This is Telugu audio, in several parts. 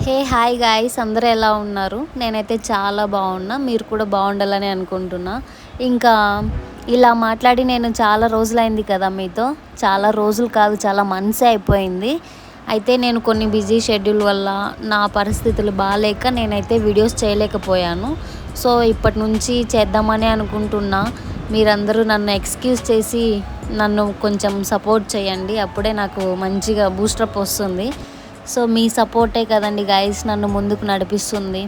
హాయ్ గాయ్స్, అందరూ ఎలా ఉన్నారు? నేనైతే చాలా బాగున్నా. మీరు కూడా బాగుండాలని అనుకుంటున్నా. ఇంకా ఇలా మాట్లాడి నేను చాలా రోజులైంది కదా మీతో. చాలా రోజులు కాదు, చాలా మంత్సే అయిపోయింది. అయితే నేను కొన్ని బిజీ షెడ్యూల్ వల్ల నా పరిస్థితులు బాగాలేక నేనైతే వీడియోస్ చేయలేకపోయాను. సో ఇప్పటి నుంచి చేద్దామని అనుకుంటున్నా. మీరందరూ నన్ను ఎక్స్క్యూజ్ చేసి నన్ను కొంచెం సపోర్ట్ చేయండి. అప్పుడే నాకు మంచిగా బూస్టప్ వస్తుంది. సో మీ సపోర్టే కదండి గాయస్ నన్ను ముందుకు నడిపిస్తుంది.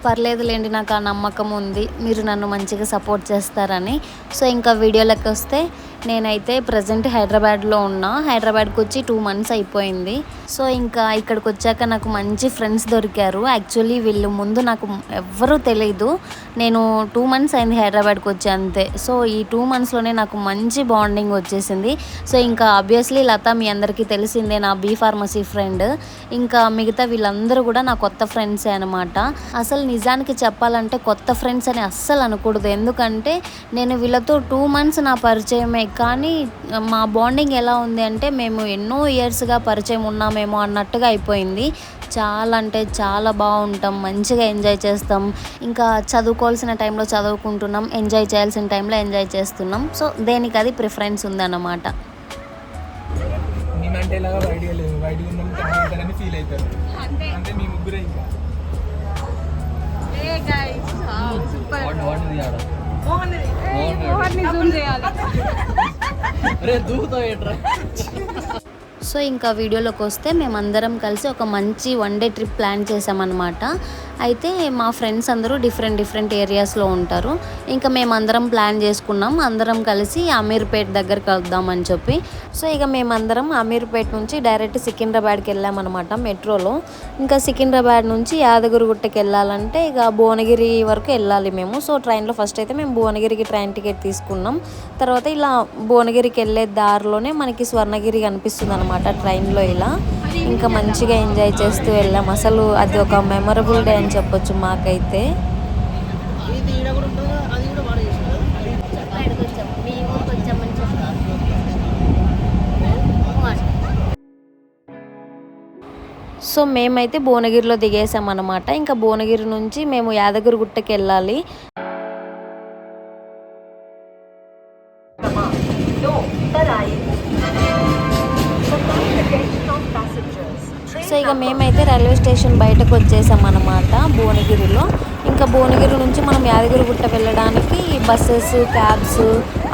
పర్లేదులేండి, నాకు ఆ నమ్మకం ఉంది మీరు నన్ను మంచిగా సపోర్ట్ చేస్తారని. సో ఇంకా వీడియోలోకి వస్తే, నేనైతే ప్రజెంట్ హైదరాబాద్లో ఉన్నా. హైదరాబాద్కి వచ్చి 2 months అయిపోయింది. సో ఇంకా ఇక్కడికి వచ్చాక నాకు మంచి ఫ్రెండ్స్ దొరికారు. యాక్చువల్లీ వీళ్ళు ముందు నాకు ఎవ్వరూ తెలియదు. నేను 2 months అయింది హైదరాబాద్కి వచ్చి, అంతే. సో ఈ 2 monthsలోనే నాకు మంచి బాండింగ్ వచ్చేసింది. సో ఇంకా ఆబ్వియస్లీ లత మీ అందరికీ తెలిసిందే, నా బీ ఫార్మసీ ఫ్రెండ్. ఇంకా మిగతా వీళ్ళందరూ కూడా నా కొత్త ఫ్రెండ్సే అనమాట. అసలు నిజానికి చెప్పాలంటే కొత్త ఫ్రెండ్స్ అని అస్సలు అనకూడదు. ఎందుకంటే నేను వీళ్ళతో 2 months నా పరిచయమే, కానీ మా బాండింగ్ ఎలా ఉంది అంటే మేము ఎన్నో ఇయర్స్గా పరిచయం ఉన్నామేమో అన్నట్టుగా అయిపోయింది. చాలా అంటే చాలా బాగుంటాం, మంచిగా ఎంజాయ్ చేస్తాం. ఇంకా చదువుకోవాల్సిన టైంలో చదువుకుంటున్నాం, ఎంజాయ్ చేయాల్సిన టైంలో ఎంజాయ్ చేస్తున్నాం. సో దేనికి అది ప్రిఫరెన్స్ ఉందన్నమాట. సో ఇంకా వీడియోలోకి వస్తే, మేమందరం కలిసి ఒక మంచి 1 day ట్రిప్ ప్లాన్ చేసామన్నమాట. అయితే మా ఫ్రెండ్స్ అందరూ డిఫరెంట్ ఏరియాస్లో ఉంటారు. ఇంకా మేమందరం ప్లాన్ చేసుకున్నాం, అందరం కలిసి అమీర్పేట్ దగ్గరికి వెళ్దామని చెప్పి. సో ఇక మేమందరం అమీర్పేట్ నుంచి డైరెక్ట్ సికింద్రాబాద్కి వెళ్ళామన్నమాట మెట్రోలో. ఇంకా సికింద్రాబాద్ నుంచి యాదగిరిగుట్టకి వెళ్ళాలంటే ఇక భువనగిరి వరకు వెళ్ళాలి మేము. సో ట్రైన్లో ఫస్ట్ అయితే మేము భువనగిరికి ట్రైన్ టికెట్ తీసుకున్నాం. తర్వాత ఇలా భువనగిరికి వెళ్ళే దారిలోనే మనకి స్వర్ణగిరి కనిపిస్తుంది అనమాట ట్రైన్లో. ఇలా ఇంకా మంచిగా ఎంజాయ్ చేస్తూ వెళ్ళాం. అసలు అది ఒక మెమరబుల్ డే అని చెప్పొచ్చు మాకైతే. సో మేమైతే భువనగిరిలో దిగేసాం అనమాట. ఇంకా భువనగిరి నుంచి మేము యాదగిరిగుట్టకి వెళ్ళాలి. సో ఇక మేమైతే రైల్వే స్టేషన్ బయటకు వచ్చేసాం అనమాట భువనగిరిలో. ఇంకా భువనగిరి నుంచి మనం యాదగిరిగుట్ట వెళ్ళడానికి బస్సెస్, క్యాబ్స్,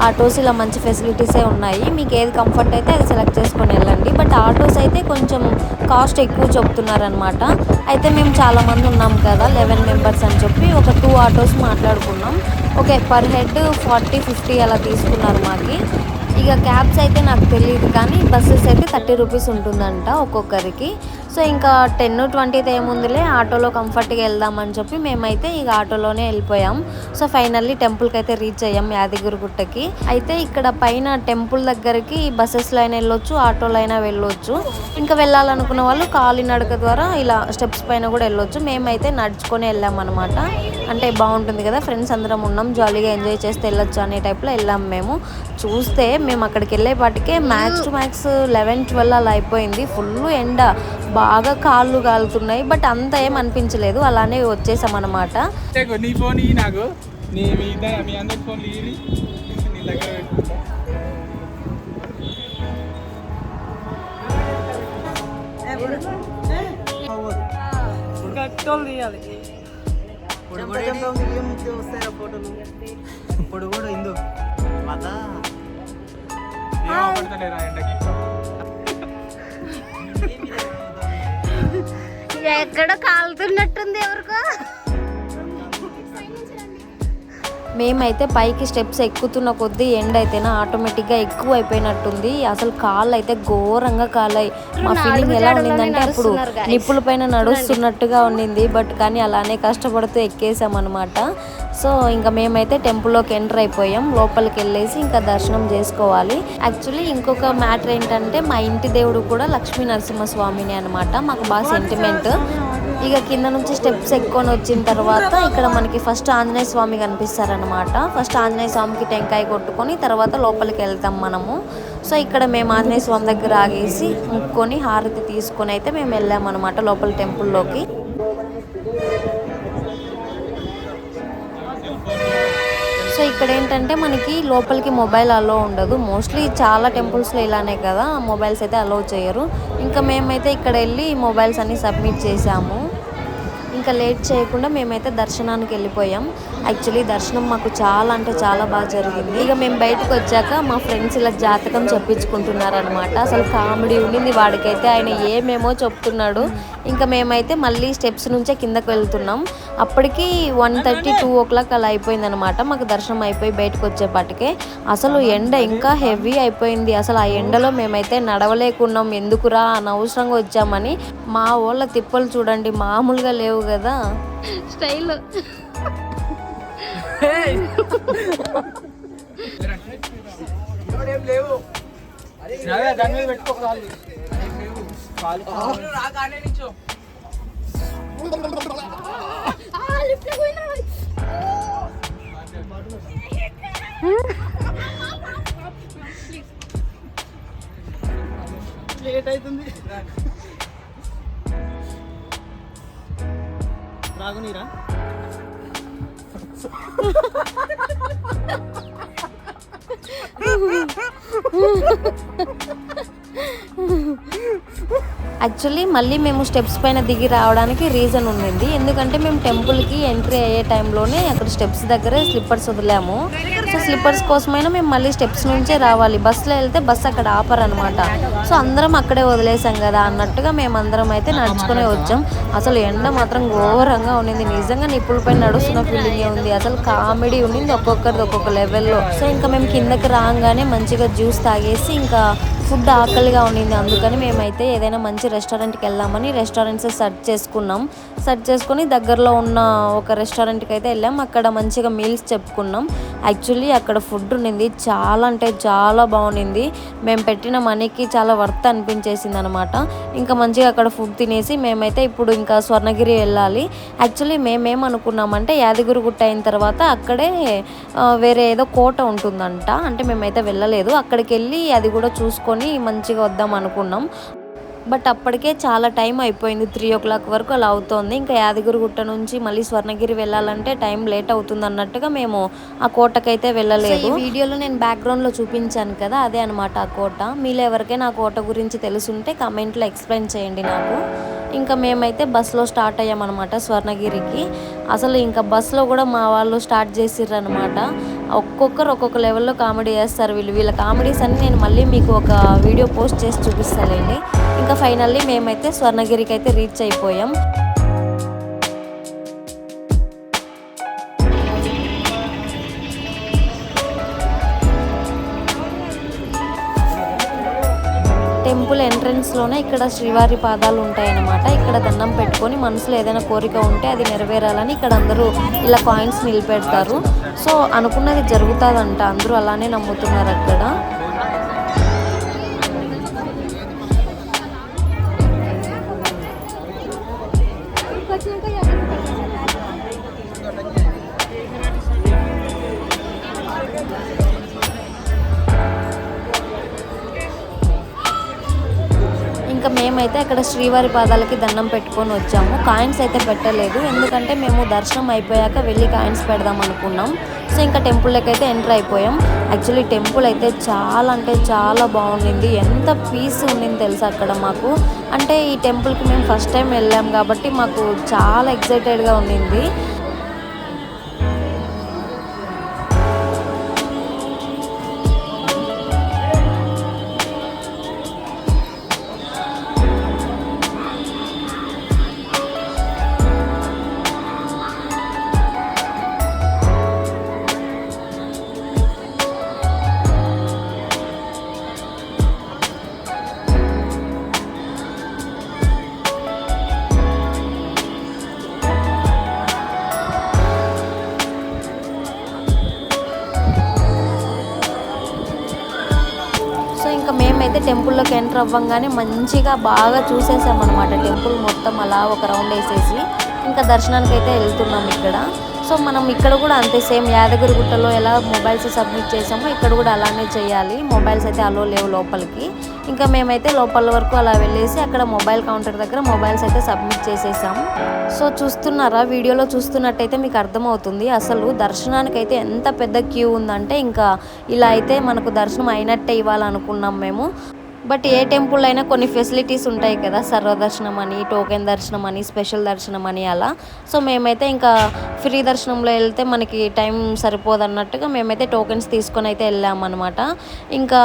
ఆటోస్ ఇలా మంచి ఫెసిలిటీసే ఉన్నాయి. మీకు ఏది కంఫర్ట్ అయితే అది సెలెక్ట్ చేసుకొని వెళ్ళండి. బట్ ఆటోస్ అయితే కొంచెం కాస్ట్ ఎక్కువ చెప్తున్నారనమాట. అయితే మేము చాలామంది ఉన్నాం కదా, 11 members అని చెప్పి ఒక 2 ఆటోస్ మాట్లాడుకున్నాం. ఓకే, పర్ హెడ్ 40-50 అలా తీసుకున్నారు మాకి. ఇక క్యాబ్స్ అయితే నాకు తెలియదు, కానీ బస్సెస్ అయితే 30 rupees ఉంటుందంట ఒక్కొక్కరికి. సో ఇంకా 10-20 ఏముందిలే, ఆటోలో కంఫర్ట్గా వెళ్దామని చెప్పి మేమైతే ఇక ఆటోలోనే వెళ్ళిపోయాం. సో ఫైనల్లీ టెంపుల్కి అయితే రీచ్ అయ్యాం, యాదగిరిగుట్టకి. అయితే ఇక్కడ పైన టెంపుల్ దగ్గరికి బస్సెస్లో అయినా వెళ్ళొచ్చు, ఆటోలో అయినా వెళ్ళొచ్చు. ఇంకా వెళ్ళాలనుకున్న వాళ్ళు కాలినడక ద్వారా ఇలా స్టెప్స్ పైన కూడా వెళ్ళొచ్చు. మేమైతే నడుచుకొని వెళ్ళాం అనమాట. అంటే బాగుంటుంది కదా, ఫ్రెండ్స్ అందరం ఉన్నాం, జాలీగా ఎంజాయ్ చేస్తే వెళ్ళొచ్చు అనే టైప్లో వెళ్ళాం మేము. చూస్తే మేము అక్కడికి వెళ్ళేపాటికే మ్యాక్స్ టు మ్యాక్స్ 11-12 అలా అయిపోయింది. ఫుల్ ఎండ, బాగా కాళ్ళు కాలుతున్నాయి. బట్ అంత ఏం అనిపించలేదు, అలానే వచ్చేసాం అనమాట. ఎక్కడో కాలుతున్నట్టుంది ఎవరికో. మేమైతే పైకి స్టెప్స్ ఎక్కుతున్న కొద్దీ ఎండ్ అయితేనా ఆటోమేటిక్గా ఎక్కువ అయిపోయినట్టుంది. అసలు కాళ్ళు అయితే ఘోరంగా కాలాయి. మా ఫీలింగ్ ఎలా ఉండిందంటే ఇప్పుడు నిప్పుల పైన నడుస్తున్నట్టుగా ఉండింది. బట్ కానీ అలానే కష్టపడుతూ ఎక్కేసామన్నమాట. సో ఇంకా మేమైతే టెంపుల్లోకి ఎంటర్ అయిపోయాం. లోపలికి వెళ్ళేసి ఇంకా దర్శనం చేసుకోవాలి. యాక్చువల్లీ ఇంకొక మ్యాటర్ ఏంటంటే, మా ఇంటి దేవుడు కూడా లక్ష్మీ నరసింహస్వామిని అనమాట. మాకు బాగా సెంటిమెంట్. ఇక కింద నుంచి స్టెప్స్ ఎక్కుకొని వచ్చిన తర్వాత ఇక్కడ మనకి ఫస్ట్ ఆంజనేయ స్వామి కనిపిస్తారనమాట. ఫస్ట్ ఆంజనేయ స్వామికి టెంకాయ కొట్టుకొని తర్వాత లోపలికి వెళ్తాం మనము. సో ఇక్కడ మేము ఆంజనేయ స్వామి దగ్గర ఆగేసి ముక్కొని హారతి తీసుకొని అయితే మేము వెళ్ళామన్నమాట లోపల టెంపుల్లోకి. సో ఇక్కడ ఏంటంటే మనకి లోపలికి మొబైల్ అలో ఉండదు. మోస్ట్లీ చాలా టెంపుల్స్లో ఇలానే కదా, మొబైల్స్ అయితే అలో చేయరు. ఇంకా మేమైతే ఇక్కడ వెళ్ళి మొబైల్స్ అన్నీ సబ్మిట్ చేసాము. ఇంకా లేట్ చేయకుండా మేమైతే దర్శనానికి వెళ్ళిపోయాం. యాక్చువల్లీ దర్శనం మాకు చాలా అంటే చాలా బాగా జరిగింది. ఇక మేము బయటకు వచ్చాక మా ఫ్రెండ్స్ ఇలా జాతకం చెప్పించుకుంటున్నారనమాట. అసలు కామెడీ ఉండింది వాడికైతే, ఆయన ఏమేమో చెప్తున్నాడు. ఇంకా మేమైతే మళ్ళీ స్టెప్స్ నుంచే కిందకు వెళ్తున్నాం. అప్పటికి 1:30, 2 o'clock అలా అయిపోయిందనమాట మాకు దర్శనం అయిపోయి బయటకు వచ్చేపాటికే. అసలు ఎండ ఇంకా హెవీ అయిపోయింది. అసలు ఆ ఎండలో మేమైతే నడవలేకున్నాం. ఎందుకురా అనవసరంగా వచ్చామని. మా వాళ్ళ తిప్పలు చూడండి, మామూలుగా లేవు కదా. స్టైల్ లేట్ అవుతుంది. రాగునీరా యాక్చువల్లీ మళ్ళీ మేము స్టెప్స్ పైన దిగి రావడానికి రీజన్ ఉండింది. ఎందుకంటే మేము టెంపుల్కి ఎంట్రీ అయ్యే టైంలోనే అక్కడ స్టెప్స్ దగ్గరే స్లిప్పర్స్ వదిలాము. సో స్లిప్పర్స్ కోసమైనా మేము మళ్ళీ స్టెప్స్ నుంచే రావాలి. బస్సులో వెళ్తే బస్సు అక్కడ ఆపరనమాట. సో అందరం అక్కడే వదిలేసాం కదా అన్నట్టుగా మేమందరం అయితే నడుచుకునే వచ్చాం. అసలు ఎండ మాత్రం ఘోరంగా ఉండింది. నిజంగా నిప్పులపై నడుస్తున్న ఫీలింగే ఉంది. అసలు కామెడీ ఉండింది, ఒక్కొక్కరిది ఒక్కొక్క లెవెల్లో. సో ఇంకా మేము కిందకి రాగానే మంచిగా జ్యూస్ తాగేసి ఇంకా ఫుడ్ ఆకలిగా ఉండింది. అందుకని మేమైతే ఏదైనా మంచి రెస్టారెంట్కి వెళ్దామని రెస్టారెంట్స్ సెర్చ్ చేసుకుని దగ్గరలో ఉన్న ఒక రెస్టారెంట్కి అయితే వెళ్ళాం. అక్కడ మంచిగా మీల్స్ చెప్పుకున్నాం. యాక్చువల్లీ అక్కడ ఫుడ్ ఉండింది, చాలా అంటే చాలా బాగుండింది. మేము పెట్టిన మనీకి చాలా వర్త్ అనిపించేసింది అనమాట. ఇంకా మంచిగా అక్కడ ఫుడ్ తినేసి మేమైతే ఇప్పుడు ఇంకా స్వర్ణగిరి వెళ్ళాలి. యాక్చువల్లీ మేమేమనుకున్నామంటే యాదగిరిగుట్ట అయిన తర్వాత అక్కడే వేరే ఏదో కోట ఉంటుందంట. అంటే మేమైతే వెళ్ళలేదు. అక్కడికి వెళ్ళి అది కూడా చూసుకొని మంచిగా వద్దాం అనుకున్నాం. బట్ అప్పటికే చాలా టైం అయిపోయింది, 3 o'clock వరకు అలా అవుతోంది. ఇంకా యాదగిరిగుట్ట నుంచి మళ్ళీ స్వర్ణగిరి వెళ్ళాలంటే టైం లేట్ అవుతుంది అన్నట్టుగా మేము ఆ కోటకైతే వెళ్ళలేదు. ఈ వీడియోలో నేను బ్యాక్గ్రౌండ్లో చూపించాను కదా, అదే అనమాట ఆ కోట. మీలో ఎవరికైనా ఆ కోట గురించి తెలుసుంటే కామెంట్లో ఎక్స్ప్లెయిన్ చేయండి నాకు. ఇంకా మేమైతే బస్సులో స్టార్ట్ అయ్యామన్నమాట స్వర్ణగిరికి. అసలు ఇంకా బస్సులో కూడా మా వాళ్ళు స్టార్ట్ చేసిర్రు అనమాట. ఒక్కొక్కరు ఒక్కొక్క లెవెల్లో కామెడీ చేస్తారు. వీళ్ళ కామెడీస్ అన్ని నేను మళ్ళీ మీకు ఒక వీడియో పోస్ట్ చేసి చూపిస్తానండి. ఇంకా ఫైనల్లీ మేమైతే స్వర్ణగిరికి అయితే రీచ్ అయిపోయాం. టెంపుల్ ఎంట్రన్స్లోనే ఇక్కడ శ్రీవారి పాదాలు ఉంటాయన్నమాట. ఇక్కడ దండం పెట్టుకొని మనసులో ఏదైనా కోరిక ఉంటే అది నెరవేరాలని ఇక్కడ అందరూ ఇలా కాయిన్స్ నిలబెడతారు. సో అనుకున్నది జరుగుతుందంట, అందరూ అలానే నమ్ముతున్నారు అక్కడ. ఇంకా మేమైతే అక్కడ శ్రీవారి పాదాలకి దండం పెట్టుకొని వచ్చాము. కాయిన్స్ అయితే పెట్టలేదు, ఎందుకంటే మేము దర్శనం అయిపోయాక వెళ్ళి కాయిన్స్ పెడదాం అనుకున్నాం. సో ఇంకా టెంపుల్లోకి అయితే ఎంటర్ అయిపోయాం. యాక్చువల్లీ టెంపుల్ అయితే చాలా అంటే చాలా బాగుండింది. ఎంత పీస్ ఉండింది తెలుసా అక్కడ మాకు. అంటే ఈ టెంపుల్కి మేము ఫస్ట్ టైం వెళ్ళాం కాబట్టి మాకు చాలా ఎక్సైటెడ్గా ఉండింది. ఇంకా మేమైతే టెంపుల్లోకి ఎంటర్ అవ్వంగానే మంచిగా బాగా చూసేసామన్నమాట. టెంపుల్ మొత్తం అలా ఒక రౌండ్ వేసేసి ఇంకా దర్శనానికి అయితే వెళ్తున్నాం. ఇక్కడ సో మనం ఇక్కడ కూడా అంతే సేమ్ యాదగిరిగుట్టలో ఎలా మొబైల్స్ సబ్మిట్ చేసామో ఇక్కడ కూడా అలానే చేయాలి. మొబైల్స్ అయితే అలో లేవు లోపలికి. ఇంకా మేమైతే లోపల వరకు అలా వెళ్ళేసి అక్కడ మొబైల్ కౌంటర్ దగ్గర మొబైల్స్ అయితే సబ్మిట్ చేసేసాం. సో చూస్తున్నారా, వీడియోలో చూస్తున్నట్టయితే మీకు అర్థమవుతుంది అసలు దర్శనానికి అయితే ఎంత పెద్ద క్యూ ఉందంటే ఇంకా ఇలా అయితే మనకు దర్శనం అయినట్టే ఇవ్వాలనుకున్నాం మేము. బట్ ఏ టెంపుల్ అయినా కొన్ని ఫెసిలిటీస్ ఉంటాయి కదా, సర్వదర్శనం అని, టోకెన్ దర్శనం అని, స్పెషల్ దర్శనం అని అలా. సో మేమైతే ఇంకా ఫ్రీ దర్శనంలో వెళ్తే మనకి టైం సరిపోదన్నట్టుగా మేమైతే టోకెన్స్ తీసుకొని అయితే వెళ్ళామన్నమాట. ఇంకా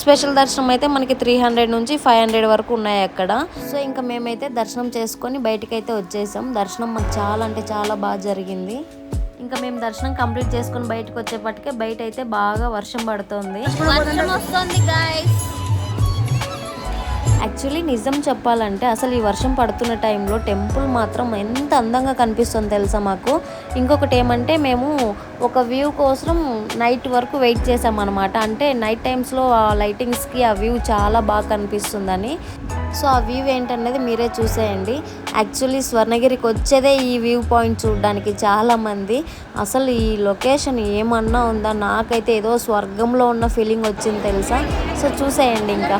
స్పెషల్ దర్శనం అయితే మనకి 300 నుంచి 500 వరకు ఉన్నాయి అక్కడ. సో ఇంకా మేమైతే దర్శనం చేసుకొని బయటకైతే వచ్చేసాం. దర్శనం మాకు చాలా అంటే చాలా బాగా జరిగింది. ఇంకా మేము దర్శనం కంప్లీట్ చేసుకొని బయటకు వచ్చేపటికే బయట అయితే బాగా వర్షం పడుతుంది. యాక్చువల్లీ నిజం చెప్పాలంటే అసలు ఈ వర్షం పడుతున్న టైంలో టెంపుల్ మాత్రం ఎంత అందంగా కనిపిస్తుంది తెలుసా మాకు. ఇంకొకటి ఏమంటే మేము ఒక వ్యూ కోసం నైట్ వరకు వెయిట్ చేసామన్నమాట. అంటే నైట్ టైమ్స్లో ఆ లైటింగ్స్కి ఆ వ్యూ చాలా బాగా కనిపిస్తుందని. సో ఆ వ్యూ ఏంటనేది మీరే చూసేయండి. యాక్చువల్లీ స్వర్ణగిరికి వచ్చేదే ఈ వ్యూ పాయింట్ చూడడానికి చాలామంది. అసలు ఈ లొకేషన్ ఏమన్నా ఉందా, నాకైతే ఏదో స్వర్గంలో ఉన్న ఫీలింగ్ వచ్చింది తెలుసా. సో చూసేయండి ఇంకా.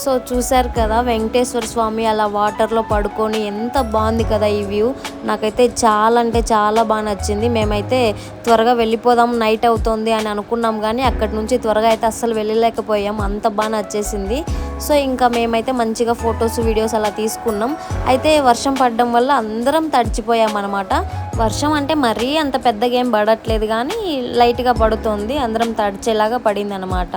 సో చూశారు కదా వెంకటేశ్వర స్వామి అలా వాటర్లో పడుకొని ఎంత బాగుంది కదా ఈ వ్యూ. నాకైతే చాలా అంటే చాలా బాగా నచ్చింది. మేమైతే త్వరగా వెళ్ళిపోదాం నైట్ అవుతుంది అని అనుకున్నాం, కానీ అక్కడి నుంచి త్వరగా అయితే అస్సలు వెళ్ళలేకపోయాం, అంత బాగా నచ్చేసింది. సో ఇంకా మేమైతే మంచిగా ఫొటోస్ వీడియోస్ అలా తీసుకున్నాం. అయితే వర్షం పడడం వల్ల అందరం తడిచిపోయాం అనమాట. వర్షం అంటే మరీ అంత పెద్దగా ఏం పడట్లేదు, కానీ లైట్గా పడుతుంది, అందరం తడిచేలాగా పడింది అనమాట.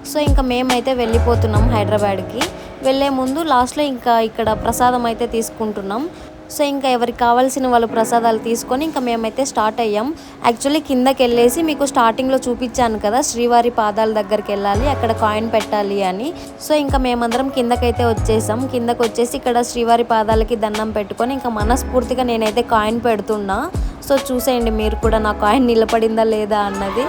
సో ఇంకా మేమైతే వెళ్ళిపోతున్నాం హైదరాబాద్కి. వెళ్ళే ముందు లాస్ట్లో ఇంకా ఇక్కడ ప్రసాదం అయితే తీసుకుంటున్నాం. సో ఇంకా ఎవరికి కావాల్సిన వాళ్ళు ప్రసాదాలు తీసుకొని ఇంకా మేమైతే స్టార్ట్ అయ్యాం. యాక్చువల్లీ కిందకి వెళ్ళేసి మీకు స్టార్టింగ్లో చూపించాను కదా శ్రీవారి పాదాల దగ్గరికి వెళ్ళాలి, అక్కడ కాయిన్ పెట్టాలి అని. సో ఇంకా మేమందరం కిందకైతే వచ్చేసాం. కిందకు వచ్చేసి ఇక్కడ శ్రీవారి పాదాలకి దండం పెట్టుకొని ఇంకా మనస్ఫూర్తిగా నేనైతే కాయిన్ పెడుతున్నా. సో చూసేయండి మీరు కూడా నా కాయిన్ నిలబడిందా లేదా అన్నది.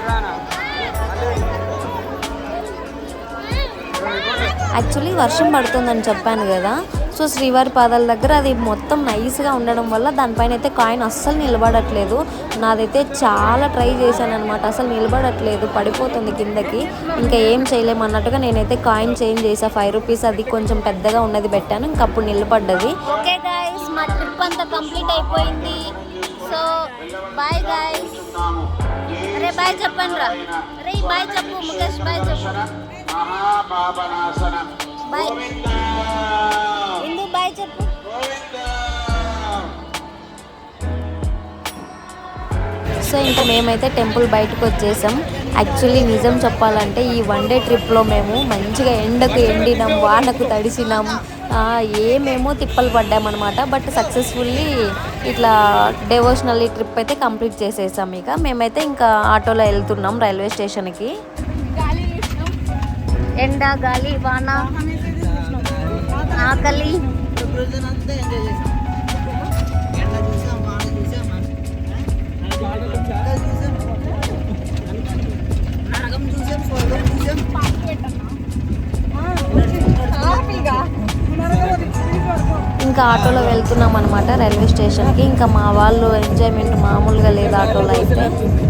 యాక్చువల్లీ వర్షం పడుతుందని చెప్పాను కదా, సో శ్రీవారి పాదాల దగ్గర అది మొత్తం నైస్గా ఉండడం వల్ల దానిపైన అయితే కాయిన్ అస్సలు నిలబడట్లేదు. నాదైతే చాలా ట్రై చేశాను అనమాట, అసలు నిలబడట్లేదు, పడిపోతుంది కిందకి. ఇంకా ఏం చేయలేము అన్నట్టుగా నేనైతే కాయిన్ చేంజ్ చేసా, 5 రూపీస్ అది కొంచెం పెద్దగా ఉన్నది పెట్టాను, ఇంక అప్పుడు నిలబడ్డది. ఓకే గైస్, మా ట్రిప్ అంతా కంప్లీట్ అయిపోయింది. So bye guys. అరే బాయ్ చెప్పండి రా, అరే బాయ్ చెప్పు ముఖేష్, బాయ్ చెప్పు, బాయ్ ఇందు, బాయ్ చెప్పు. సో ఇంకా మేమైతే టెంపుల్ బయటకు వచ్చేసాం. యాక్చువల్లీ నిజం చెప్పాలంటే ఈ 1 డే ట్రిప్లో మేము మంచిగా ఎండకు ఎండినాం, వానకు తడిసినాం, ఏమేమో తిప్పలు పడ్డామన్నమాట. బట్ సక్సెస్ఫుల్లీ ఇట్లా డెవోషనల్ ట్రిప్ అయితే కంప్లీట్ చేసేసాం. ఇక మేమైతే ఇంకా ఆటోలో వెళ్తున్నాం రైల్వే స్టేషన్కి. ఎండ, గాలి, వాన, ఆకలి, ఇంకా ఆటోలో వెళ్తున్నాం అనమాట రైల్వే స్టేషన్కి. ఇంకా మా వాళ్ళు ఎంజాయ్మెంట్ మామూలుగా లేదు ఆటోలో అయితే,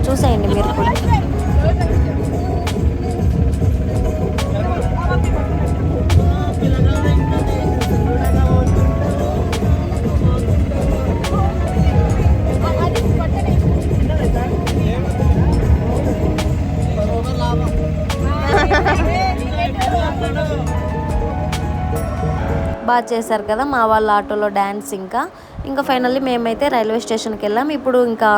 చూసేయండి మీరు కూడా. బాగా చేశారు కదా మా వాళ్ళ ఆటోలో డ్యాన్స్. ఇంకా ఫైనల్లీ మేమైతే రైల్వే స్టేషన్కి వెళ్ళాం. ఇప్పుడు ఇంకా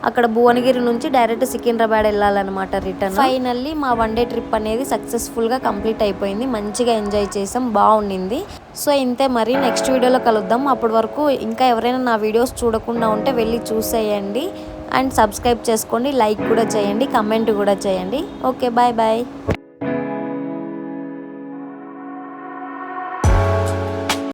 అక్కడ భువనగిరి నుంచి డైరెక్ట్ సికింద్రాబాద్ వెళ్ళాలన్నమాట రిటర్న్. ఫైనల్లీ మా 1 డే ట్రిప్ అనేది సక్సెస్ఫుల్గా కంప్లీట్ అయిపోయింది, మంచిగా ఎంజాయ్ చేసాం, బాగుండింది. సో ఇంతే, మరి నెక్స్ట్ వీడియోలో కలుద్దాం. అప్పటి వరకు ఇంకా ఎవరైనా నా వీడియోస్ చూడకుండా ఉంటే వెళ్ళి చూసేయండి అండ్ సబ్స్క్రైబ్ చేసుకోండి, లైక్ కూడా చేయండి, కమెంట్ కూడా చేయండి. Okay, bye bye.